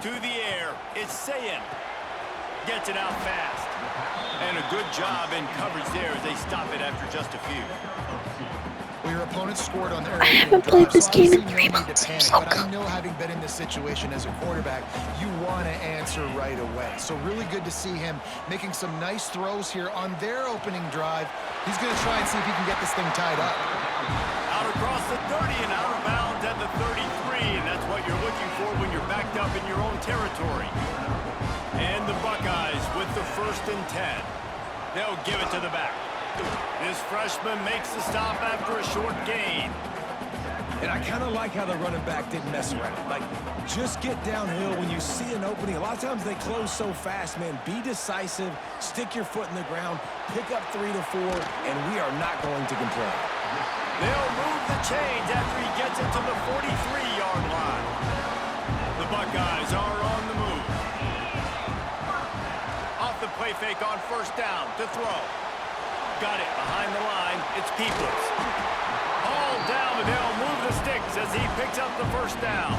To the air, it's Sayin. Gets it out fast. And a good job in coverage there as they stop it after just a few. Well, your opponent scored on their I haven't played this game in 3 months. I'm so but I know, having been in this situation as a quarterback, you want to answer right away. So really good to see him making some nice throws here on their opening drive. He's going to try and see if he can get this thing tied up. Out across the 30 and out of bounds at the 33, and that's what you're looking for when you're backed up in your own territory. And the Buckeyes with the 1st and 10. They'll give it to the back. This freshman makes the stop after a short gain. And I kind of like how the running back didn't mess around. Like, just get downhill when you see an opening. A lot of times they close so fast, man. Be decisive, stick your foot in the ground, pick up 3 to 4, and we are not going to complain. They'll move the chains after he gets it to the 43-yard line. The Buckeyes are on the move. Off the play fake on 1st down to throw. Got it behind the line. It's Peoples. Hauled down, but they'll move the sticks as he picks up the 1st down.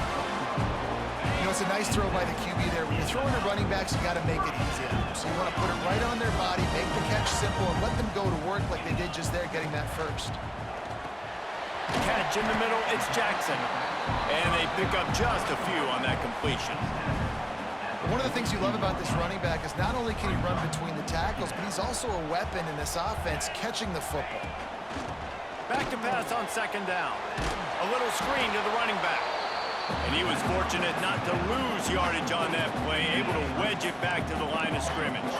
You know, it's a nice throw by the QB there. When you're throwing to running backs, you got to make it easy. So you want to put it right on their body, make the catch simple, and let them go to work like they did just there, getting that 1st. Catch in the middle, it's Jackson. And they pick up just a few on that completion. One of the things you love about this running back is not only can he run between the tackles, but he's also a weapon in this offense, catching the football. Back to pass on 2nd down. A little screen to the running back. And he was fortunate not to lose yardage on that play, able to wedge it back to the line of scrimmage.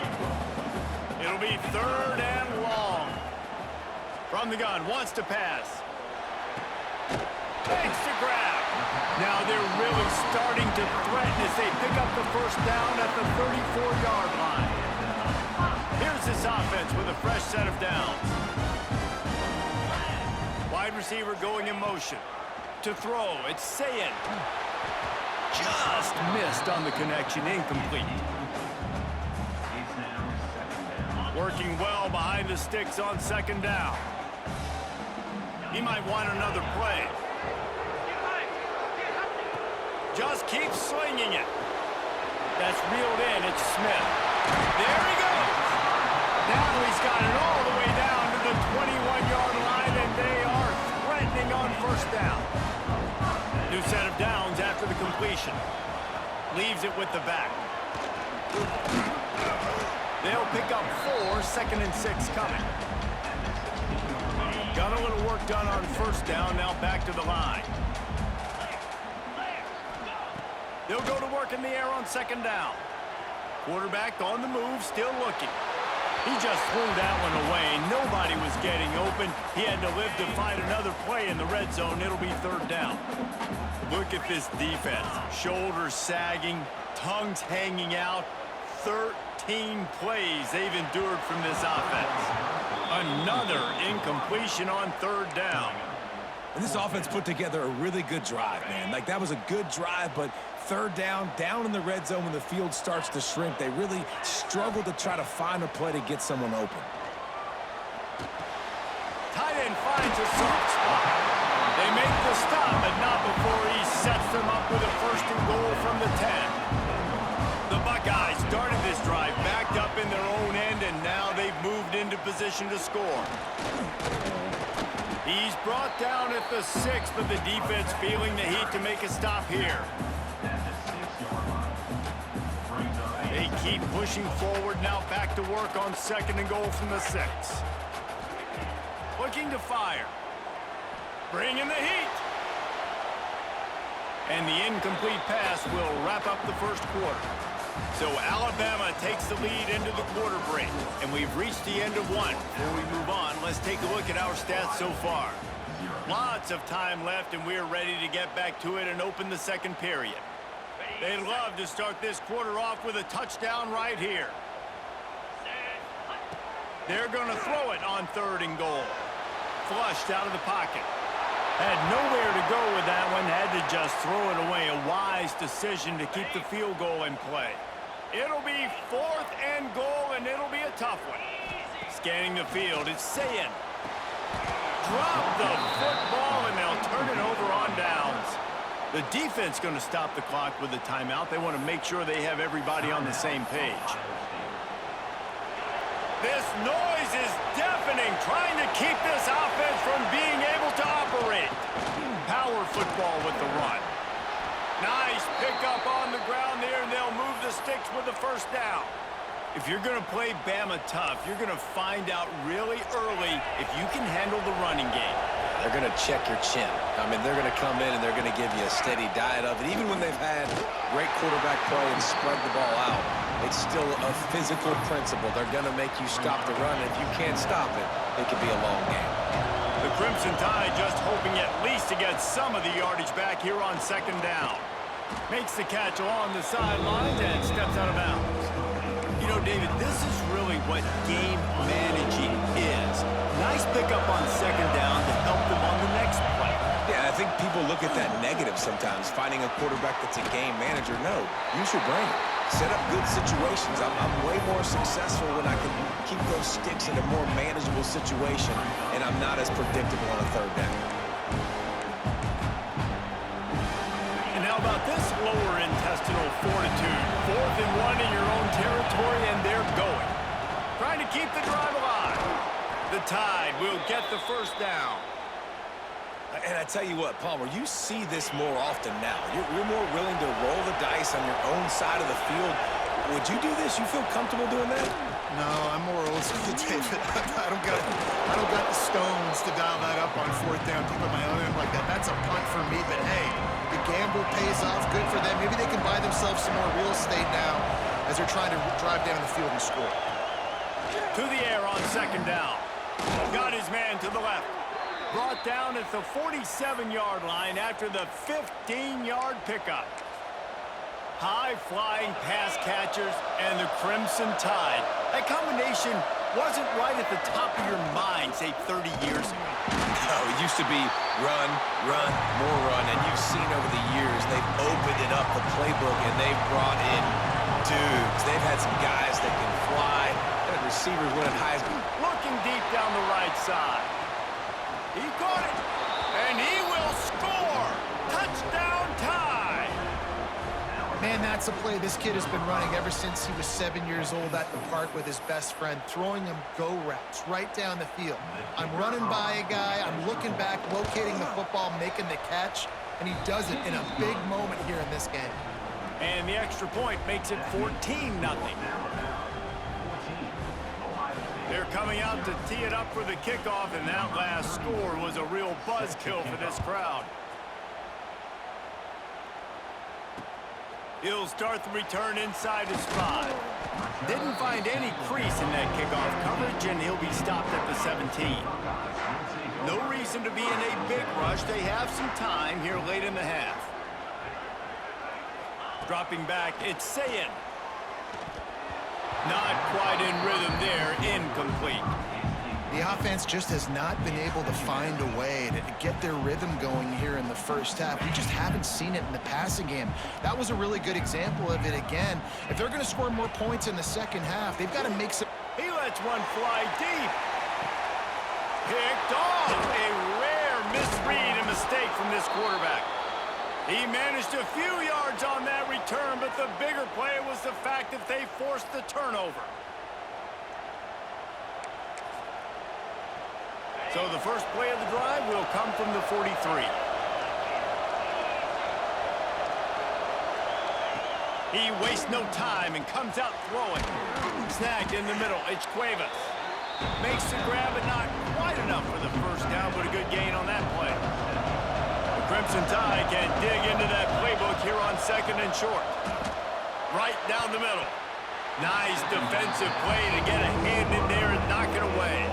It'll be 3rd and long. From the gun, wants to pass. Thanks to grab. Now they're really starting to threaten as they pick up the 1st down at the 34-yard line. Here's this offense with a fresh set of downs. Wide receiver going in motion. To throw, it's Sayin. Just missed on the connection, incomplete. Working well behind the sticks on 2nd down. He might want another play. Just keeps slinging it. That's reeled in. It's Smith. There he goes. Now he's got it all the way down to the 21-yard line, and they are threatening on 1st down. New set of downs after the completion. Leaves it with the back. They'll pick up 4, 2nd and 6 coming. Got a little work done on 1st down, now back to the line. They'll go to work in the air on 2nd down. Quarterback on the move, still looking. He just threw that one away. Nobody was getting open. He had to live to find another play in the red zone. It'll be 3rd down. Look at this defense. Shoulders sagging, tongues hanging out. 13 plays they've endured from this offense. Another incompletion on 3rd down. And this offense put together a really good drive, man. Like, that was a good drive, but 3rd down in the red zone when the field starts to shrink, they really struggle to try to find a play to get someone open. Tight end finds a soft spot. They make the stop, but not before he sets them up with a 1st and goal from the 10. The Buckeyes started this drive backed up in their own end, and now they've moved into position to score. He's brought down at the 6, but the defense feeling the heat to make a stop here. They keep pushing forward, now back to work on 2nd and goal from the 6. Looking to fire. Bring in the heat. And the incomplete pass will wrap up the 1st quarter. So Alabama takes the lead into the quarter break. And we've reached the end of 1. Before we move on, let's take a look at our stats so far. Lots of time left, and we're ready to get back to it and open the 2nd period. They'd love to start this quarter off with a touchdown right here. They're going to throw it on 3rd and goal. Flushed out of the pocket. Had nowhere to go with that one. Had to just throw it away. A wise decision to keep the field goal in play. It'll be 4th and goal, and it'll be a tough one. Scanning the field, it's Sayin. Drop the football, and they'll turn it over on downs. The defense going to stop the clock with a timeout. They want to make sure they have everybody on the same page. This noise is deafening, trying to keep this offense from being able to operate. Power football with the run. Nice pickup on the ground there, and they'll move the sticks with the first down. If you're going to play Bama tough, you're going to find out really early if you can handle the running game. They're going to check your chin. I mean, they're going to come in and they're going to give you a steady diet of it. Even when they've had great quarterback play and spread the ball out, it's still a physical principle. They're going to make you stop the run. If you can't stop it, it could be a long game. The Crimson Tide just hoping at least to get some of the yardage back here on second down. Makes the catch along the sidelines and steps out of bounds. You know, David, this is really what game managing is. Nice pickup on second down to help them on the next play. Yeah, I think people look at that negative sometimes, finding a quarterback that's a game manager. No, use your brain. Set up good situations. I'm way more successful when I can keep those sticks in a more manageable situation, and I'm not as predictable on a third down. And how about this lower intestinal fortitude? 4th and 1 in your own territory, and they're going. Trying to keep the drive alive. The Tide will get the first down. And I tell you what, Palmer, you see this more often now. You're more willing to roll the dice on your own side of the field. Would you do this? You feel comfortable doing that? No, I'm more old school, David. I don't got the stones to dial that up on 4th down, keep my own end like that. That's a punt for me, but hey, the gamble pays off. Good for them. Maybe they can buy themselves some more real estate now as they're trying to drive down the field and score. To the air on second down. Got his man to the left. Brought down at the 47-yard line after the 15-yard pickup. High-flying pass catchers and the Crimson Tide. That combination wasn't right at the top of your mind, say, 30 years ago. No, it used to be run, run, more run, and you've seen over the years they've opened it up, the playbook, and they've brought in dudes. They've had some guys that can fly, and receivers winning Heisman. Looking deep down the right side. He caught it, and he will score. Touchdown Tide. Man, that's a play this kid has been running ever since he was 7 years old at the park with his best friend, throwing him go routes right down the field. I'm running by a guy, I'm looking back, locating the football, making the catch, and he does it in a big moment here in this game. And the extra point makes it 14-0. They're coming out to tee it up for the kickoff, and that last score was a real buzzkill for this crowd. He'll start the return inside his 5. Didn't find any crease in that kickoff coverage, and he'll be stopped at the 17. No reason to be in a big rush. They have some time here late in the half. Dropping back, it's Sayin. Not quite in rhythm there, incomplete. The offense just has not been able to find a way to get their rhythm going here in the first half. We just haven't seen it in the passing game. That was a really good example of it again. If they're going to score more points in the second half, they've got to make some... He lets one fly deep. Picked off. A rare misread and mistake from this quarterback. He managed a few yards on that return, but the bigger play was the fact that they forced the turnover. So the first play of the drive will come from the 43. He wastes no time and comes out throwing. Snagged in the middle, it's Cuevas. Makes the grab, but not quite enough for the first down, but a good gain on that play. The Crimson Tide can dig into that playbook here on second and short. Right down the middle. Nice defensive play to get a hand in there and knock it away.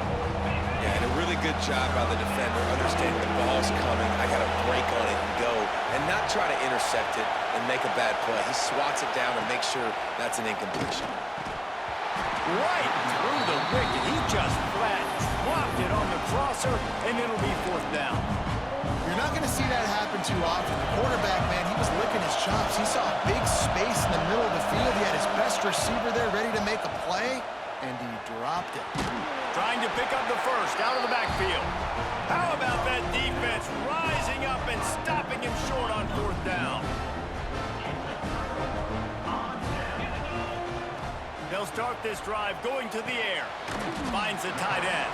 Yeah, and a really good job by the defender, understanding the ball's coming. I got to break on it and go, and not try to intercept it and make a bad play. He swats it down and makes sure that's an incompletion. Right through the wicket. He just flat dropped it on the crosser, and it'll be fourth down. You're not going to see that happen too often. The quarterback, man, he was licking his chops. He saw a big space in the middle of the field. He had his best receiver there ready to make a play. and he dropped it. Trying to pick up the first out of the backfield. How about that defense rising up and stopping him short on 4th down? They'll start this drive going to the air. Finds the tight end.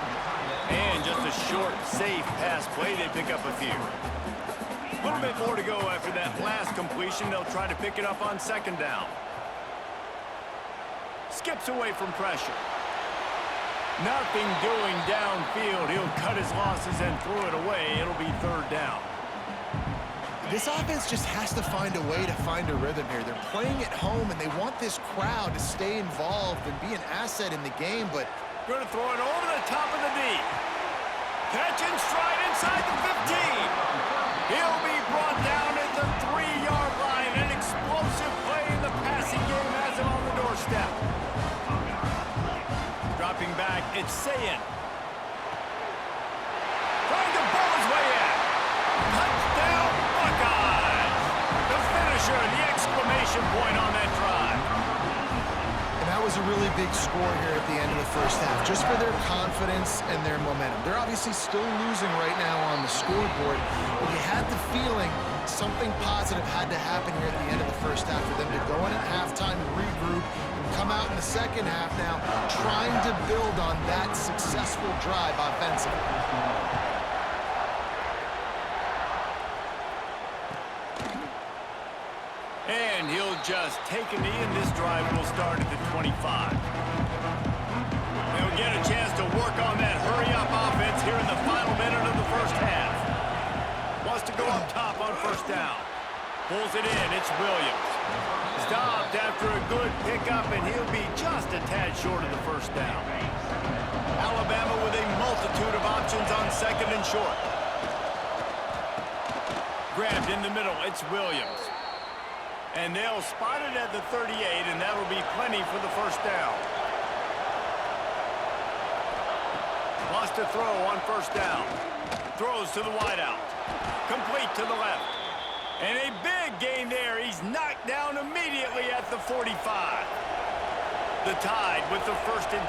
And just a short, safe pass play. They pick up a few. A little bit more to go after that last completion. They'll try to pick it up on 2nd down. Skips away from pressure. Nothing doing downfield. He'll cut his losses and throw it away. It'll be 3rd down. This offense just has to find a way to find a rhythm here. They're playing at home, and they want this crowd to stay involved and be an asset in the game, but... Going to throw it over the top of the knee. Catch and stride inside the 15. He'll be brought down at the 3-yard line. An explosive play in the passing game has him on the doorstep. Dropping back, it's Sayin. Trying to bowl his way in. Touchdown, Buckeyes! The finisher, the exclamation point on that drive. And that was a really big score here at the end of the first half, just for their confidence and their momentum. They're obviously still losing right now on the scoreboard, but you had the feeling something positive had to happen here at the end of the first half for them to go in at halftime, regroup, and come out in the second half now trying to build on that successful drive offensively. And he'll just take a knee, and this drive will start at the 25. They'll get a chance to work on that hurry-up offense here in the final minute of the first half. Wants to go up top on 1st down. Pulls it in. It's Williams. Stopped after a good pickup, and he'll be just a tad short of the 1st down. Alabama with a multitude of options on 2nd and short. Grabbed in the middle. It's Williams. And they'll spot it at the 38, and that'll be plenty for the 1st down. Lost a throw on 1st down. Throws to the wideout. Complete to the left. And a big gain there. He's knocked down immediately at the 45. The Tide with the 1st and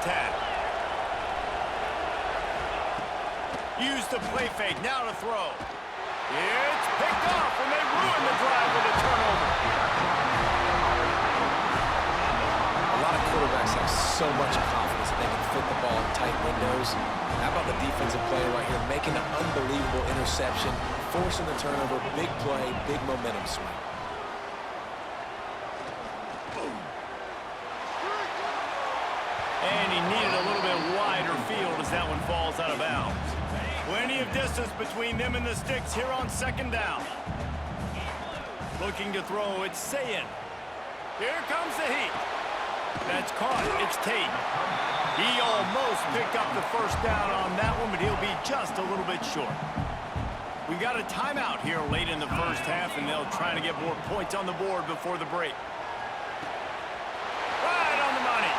10. Use the play fake. Now to throw. It's picked off, and they ruin the drive with a turnover. A lot of quarterbacks have so much confidence that they can fit the ball in tight windows. How about the defensive player right here making an unbelievable interception, forcing the turnover, big play, big momentum swing. And he needed a little bit wider field as that one falls out of bounds. Plenty of distance between them and the sticks here on 2nd down. Looking to throw, it's Sayin. Here comes the heat. That's caught. It's Tate. He almost picked up the 1st down on that one, but he'll be just a little bit short. We got a timeout here late in the first half, and they'll try to get more points on the board before the break. Right on the money.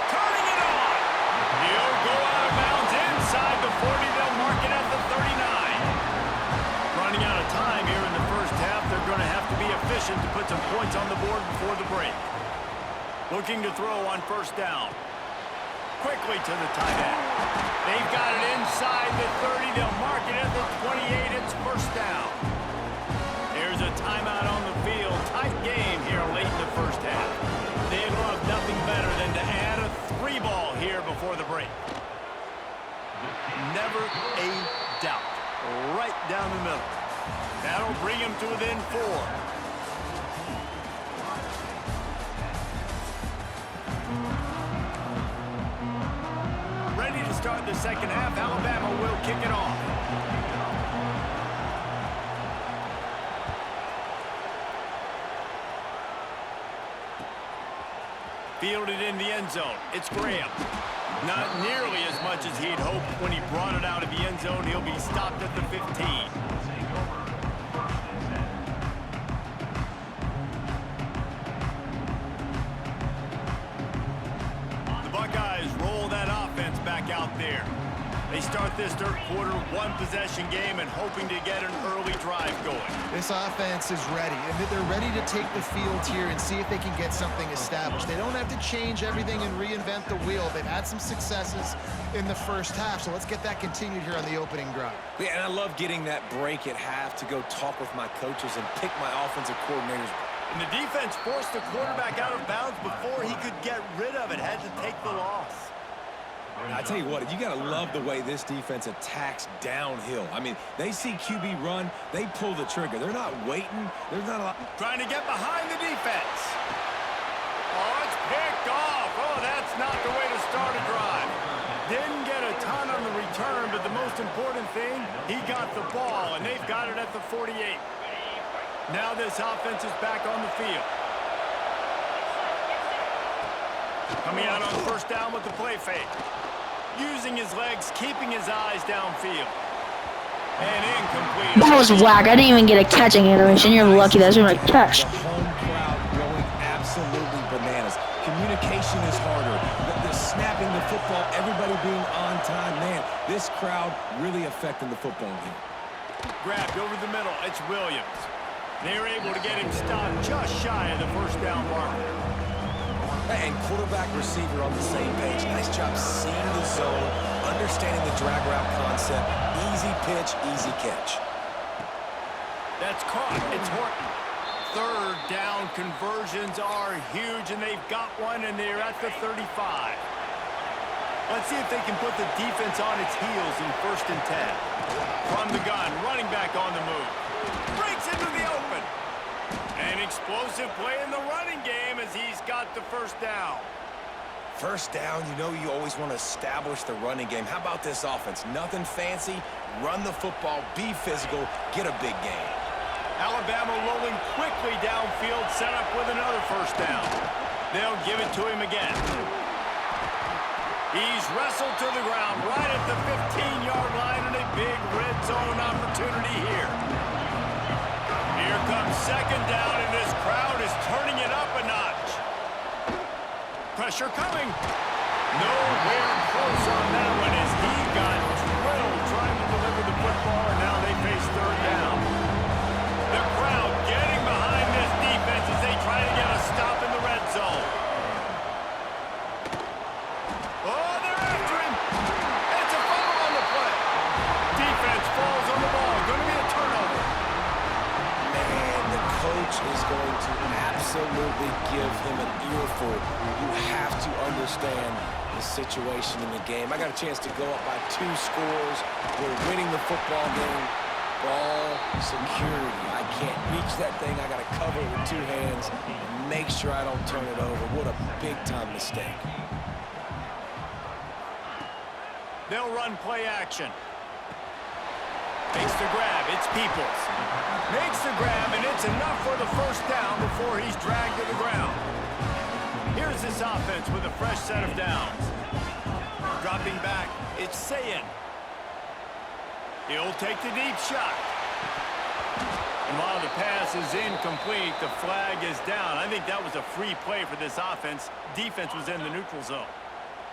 Turning it on. He'll go out of bounds inside the 40. They'll mark it at the 39. Running out of time here in the first half. They're going to have to be efficient to put some points on the board before the break. Looking to throw on 1st down. Quickly to the tight end. They've got it inside the 30. They'll mark it at the 28. It's 1st down. There's a timeout on the field. Tight game here late in the first half. They'd love nothing better than to add a 3-ball here before the break. Never a doubt. Right down the middle. That'll bring him to within 4. Ready to start the second half. Alabama will kick it off. Fielded in the end zone. It's Graham. Not nearly as much as he'd hoped when he brought it out of the end zone. He'll be stopped at the 15. The Buckeyes roll that offense back out there. They They start this third quarter, one-possession game, and hoping to get an early drive going. This offense is ready, and they're ready to take the field here and see if they can get something established. They don't have to change everything and reinvent the wheel. They've had some successes in the first half, so let's get that continued here on the opening drive. Yeah, and I love getting that break at half to go talk with my coaches and pick my offensive coordinators. And the defense forced the quarterback out of bounds before he could get rid of it. Had to take the loss. I tell you what, you got to love the way this defense attacks downhill. I mean, they see QB run, they pull the trigger. They're not waiting. There's not a lot. Trying to get behind the defense. Oh, it's picked off. Oh, that's not the way to start a drive. Didn't get a ton on the return, but the most important thing, he got the ball, and they've got it at the 48. Now this offense is back on the field. Coming out on first down with the play fake. Using his legs, keeping his eyes downfield. And incomplete. That was whack. I didn't even get a catching animation. You're lucky that's my catch. The home crowd going absolutely bananas. Communication is harder. The snapping the football, everybody being on time. Man, this crowd really affecting the football game. Grabbed over the middle. It's Williams. They were able to get him stopped just shy of the first down marker. And quarterback receiver on the same page. Nice job seeing the zone, understanding the drag route concept. Easy pitch, easy catch. That's caught. It's Horton. Third down conversions are huge, and they've got one, and they're at the 35. Let's see if they can put the defense on its heels in 1st and 10. From the gun, running back on the move. Breaks into the open. An explosive play in the running game as he's got the first down. First down, you know you always want to establish the running game. How about this offense? Nothing fancy. Run the football, be physical, get a big gain. Alabama rolling quickly downfield, set up with another first down. They'll give it to him again. He's wrestled to the ground right at the 15-yard line, and a big red zone opportunity here. Here comes second down, and this crowd is turning it up a notch. Pressure coming. Nowhere close on that one as he got drilled trying to deliver the football, and now they face third down. The crowd getting behind this defense as they try to get a stop in the red zone. Oh, they're after him. It's a fumble on the play. Defense falls on the ball. Going to be a turnover. Man, the coach is going to absolutely give him an earful. You have to understand the situation in the game. I got a chance to go up by 2 scores. We're winning the football game. Ball security. I can't reach that thing. I got to cover it with 2 hands and make sure I don't turn it over. What a big-time mistake. They'll run play action. Makes the grab. It's Peoples. Makes the grab, and it's enough for the first down before he's dragged to the ground. Here's this offense with a fresh set of downs. Dropping back, it's Sayin. He'll take the deep shot. And while the pass is incomplete, the flag is down. I think that was a free play for this offense. Defense was in the neutral zone.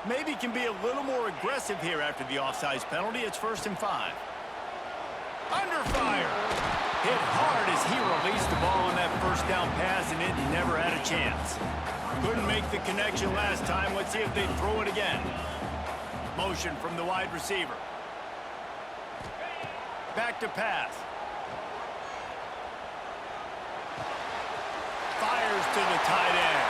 Maybe can be a little more aggressive here after the offsides penalty. It's 1st and 5. Under fire. Hit hard as he released the ball on that first down pass, and it never had a chance. Couldn't make the connection last time. Let's see if they throw it again. Motion from the wide receiver. Back to pass. Fires to the tight end.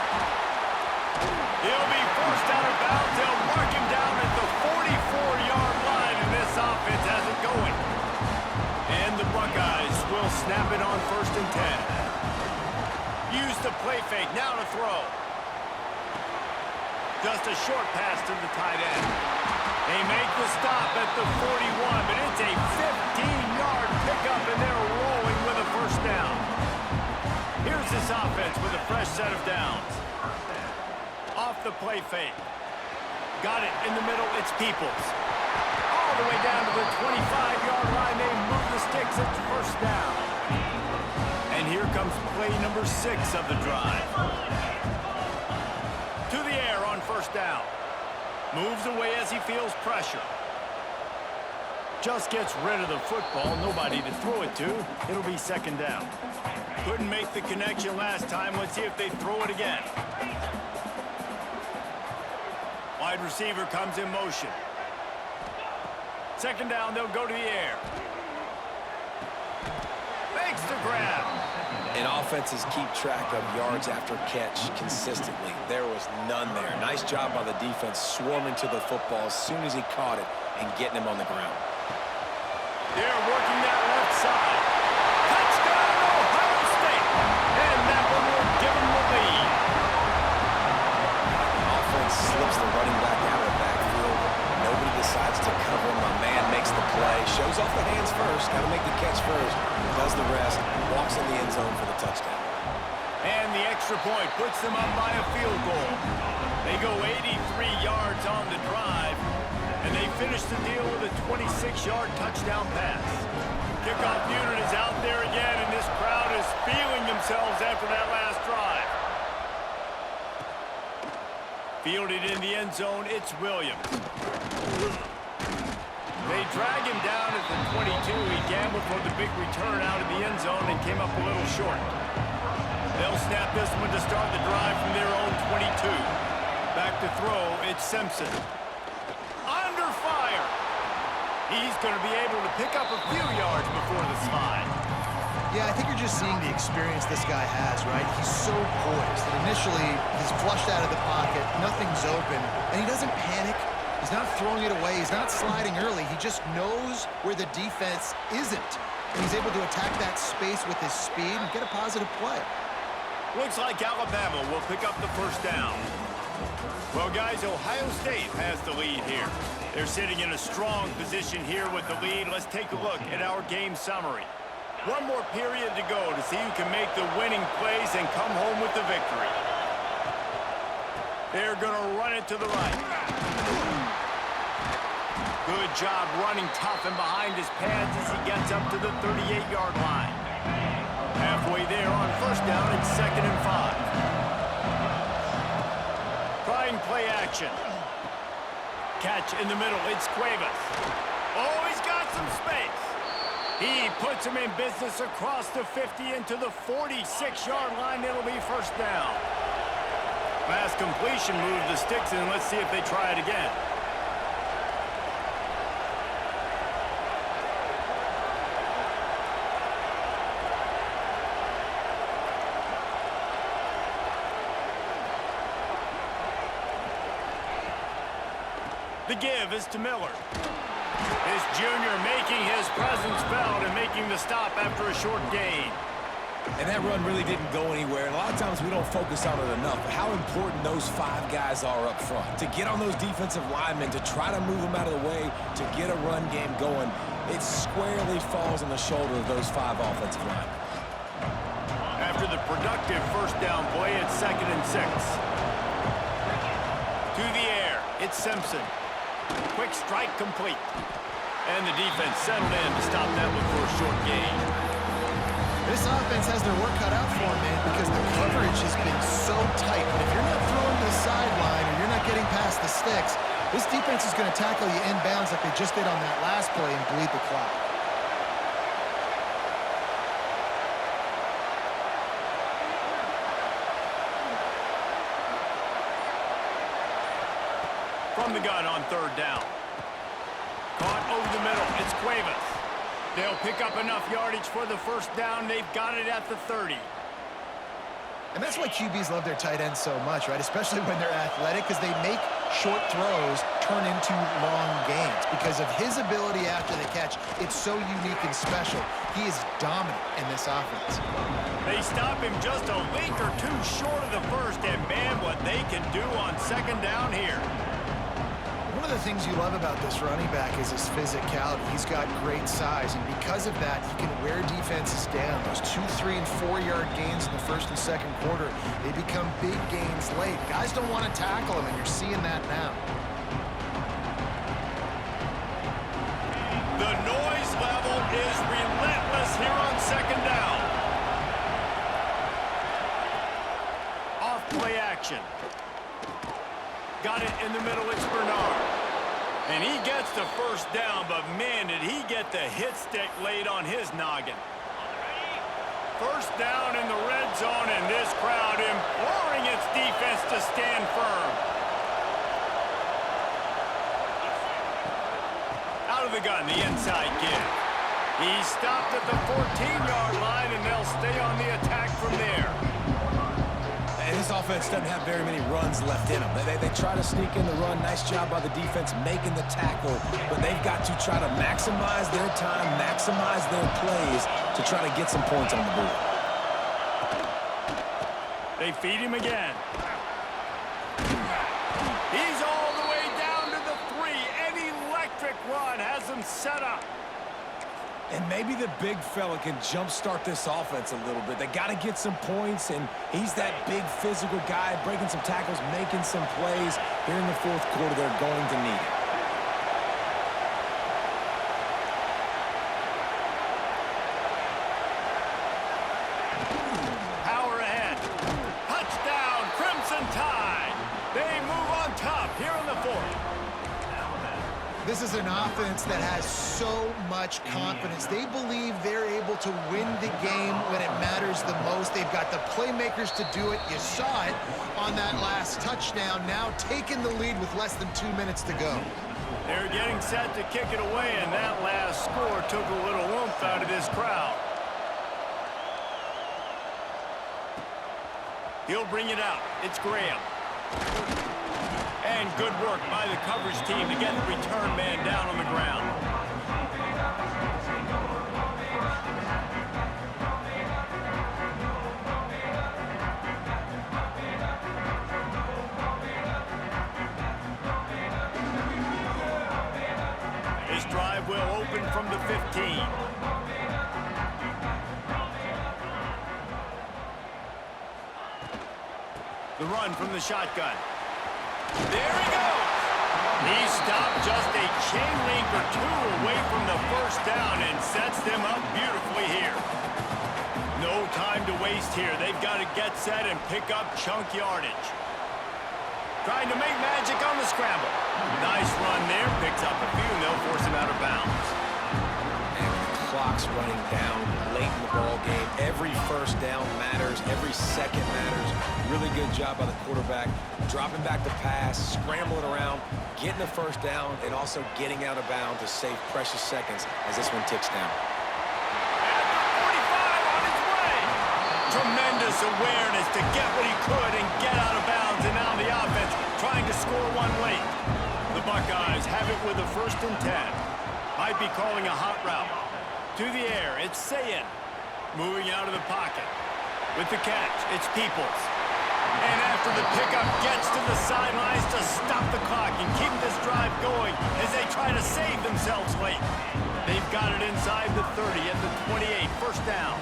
He'll be forced out of bounds. They'll mark him down at the 44-yard line, and this offense has it going. And the Buckeyes will snap it on 1st and 10. Use the play fake. Now to throw. Just a short pass to the tight end. They make the stop at the 41, but it's a 15-yard pickup, and they're rolling with a first down. Here's this offense with a fresh set of downs. Off the play fake. Got it in the middle. It's Peoples. All the way down to the 25-yard line. They move the sticks. It's first down. And here comes play number 6 of the drive. To the air on first down. Moves away as he feels pressure. just gets rid of the football, nobody to throw it to. It'll be second down. Couldn't make the connection last time. Let's see if they throw it again. Wide receiver comes in motion. Second down, they'll go to the air. Makes the grab. And offenses keep track of yards after catch consistently. There was none there. Nice job by the defense swarming to the football as soon as he caught it and getting him on the ground. They're working that left side. Touchdown, Ohio State. And that one will give them the lead. Offense slips the running back out of the backfield. Nobody decides to cover him. My man makes the play. Shows off the hands first. Got to make the catch first. Does the rest. Walks in the end zone for the touchdown. And the extra point puts them up by a field goal. They go 83 yards on the drive, and they finish the deal with a 26-yard touchdown pass. Kickoff unit is out there again, and this crowd is feeling themselves after that last drive. Fielded in the end zone, it's Williams. They drag him down at the 22. He gambled for the big return out of the end zone and came up a little short. They'll snap this one to start the drive from their own 22. Back to throw, it's Simpson. Under fire. He's going to be able to pick up a few yards before the slide. Yeah, I think you're just seeing the experience this guy has, right? He's so poised that initially he's flushed out of the pocket, nothing's open, and he doesn't panic. He's not throwing it away. He's not sliding early. He just knows where the defense isn't. And he's able to attack that space with his speed and get a positive play. Looks like Alabama will pick up the first down. Well, guys, Ohio State has the lead here. They're sitting in a strong position here with the lead. Let's take a look at our game summary. One more period to go to see who can make the winning plays and come home with the victory. They're going to run it to the right. Good job running tough and behind his pads as he gets up to the 38-yard line. Halfway there on first down, it's 2nd and 5. Trying play action. Catch in the middle, it's Cuevas. Oh, he's got some space. He puts him in business across the 50 into the 46-yard line. It'll be first down. Pass completion, move the sticks in. Let's see if they try it again. The give is to Miller. This junior making his presence felt and making the stop after a short gain. And that run really didn't go anywhere. And a lot of times we don't focus on it enough. But how important those 5 guys are up front. To get on those defensive linemen, to try to move them out of the way, to get a run game going, it squarely falls on the shoulder of those 5 offensive linemen. After the productive first down play, it's 2nd and 6. To the air, it's Simpson. Quick strike complete. And the defense settled in to stop that one for a short gain. This offense has their work cut out for them, man, because the coverage has been so tight. But if you're not throwing to the sideline or you're not getting past the sticks, this defense is going to tackle you inbounds like they just did on that last play and bleed the clock. From the gun on third down. Caught over the middle. It's Cuevas. They'll pick up enough yardage for the first down. They've got it at the 30. And that's why QBs love their tight ends so much, right? Especially when they're athletic, because they make short throws turn into long gains. Because of his ability after the catch, it's so unique and special. He is dominant in this offense. They stop him just a link or two short of the first, and man, what they can do on second down here. One of the things you love about this running back is his physicality. He's got great size, and because of that, he can wear defenses down. Those 2-, 3-, and 4-yard gains in the first and second quarter, they become big gains late. Guys don't want to tackle him, and you're seeing that now. The noise level is relentless here on second down. Off play action. Got it in the middle, it's Bernard. And he gets the first down, but man, did he get the hit stick laid on his noggin. First down in the red zone, and this crowd imploring its defense to stand firm. Out of the gun, the inside give. He stopped at the 14-yard line, and they'll stay on the attack from there. And this offense doesn't have very many runs left in them. They try to sneak in the run. Nice job by the defense making the tackle. But they've got to try to maximize their time, maximize their plays to try to get some points on the board. They feed him again. He's all the way down to the 3. An electric run has him set up. And maybe the big fella can jumpstart this offense a little bit. They got to get some points, and he's that big physical guy, breaking some tackles, making some plays. Here in the fourth quarter, they're going to need it. Power ahead. Touchdown, Crimson Tide. They move on top here in the fourth. This is an offense that has so much confidence. They believe they're able to win the game when it matters the most. They've got the playmakers to do it. You saw it on that last touchdown. Now taking the lead with less than 2 minutes to go. They're getting set to kick it away, and that last score took a little oomph out of this crowd. He'll bring it out. It's Graham. And good work by the coverage team to get the return man down on the ground. This drive will open from the 15. The run from the shotgun. There he goes. He stopped just a chain link or two away from the first down and sets them up beautifully here. No time to waste here. They've got to get set and pick up chunk yardage. Trying to make magic on the scramble. Nice run there. Picks up a few, and they'll force him out of bounds. And the clock's running down late in the ball game. Every first down matters. Every second matters. Really good job by the quarterback. Dropping back the pass, scrambling around, getting the first down, and also getting out of bounds to save precious seconds as this one ticks down. At the 45 on his way. Tremendous awareness to get what he could and get out of bounds, and now the offense trying to score one late. The Buckeyes have it with a 1st and 10. Might be calling a hot route. To the air, it's Sayin. Moving out of the pocket. With the catch, it's Peoples. And after the pickup, gets to the sidelines to stop the clock and keep this drive going as they try to save themselves late. They've got it inside the 30 at the 28, 1st down.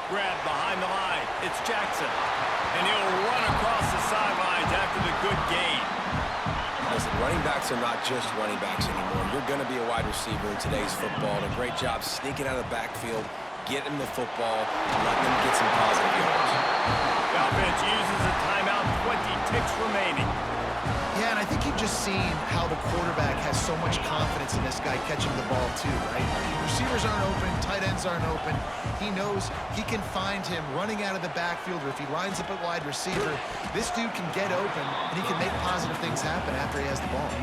Grab behind the line, it's Jackson. And he'll run across the sidelines after the good gain. Listen, running backs are not just running backs anymore. You're going to be a wide receiver in today's football. And a great job sneaking out of the backfield, getting the football, letting them get some positive yards. The offense uses a timeout, 20 ticks remaining. Yeah, and I think you've just seen how the quarterback has so much confidence in this guy catching the ball too, right? Receivers aren't open, tight ends aren't open. He knows he can find him running out of the backfield, or if he lines up at wide receiver, this dude can get open, and he can make positive things happen after he has the ball.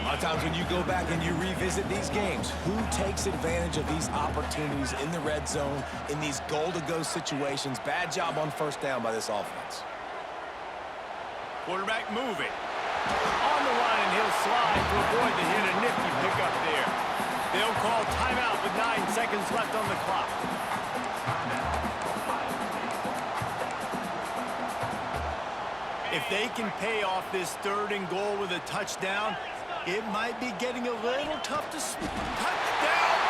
A lot of times when you go back and you revisit these games, who takes advantage of these opportunities in the red zone, in these goal-to-go situations? Bad job on 1st down by this offense. Quarterback moving. On the line, and he'll slide to avoid the hit. A nifty pickup there. They'll call timeout with 9 seconds left on the clock. If they can pay off this 3rd and goal with a touchdown, it might be getting a little tough to... Touchdown!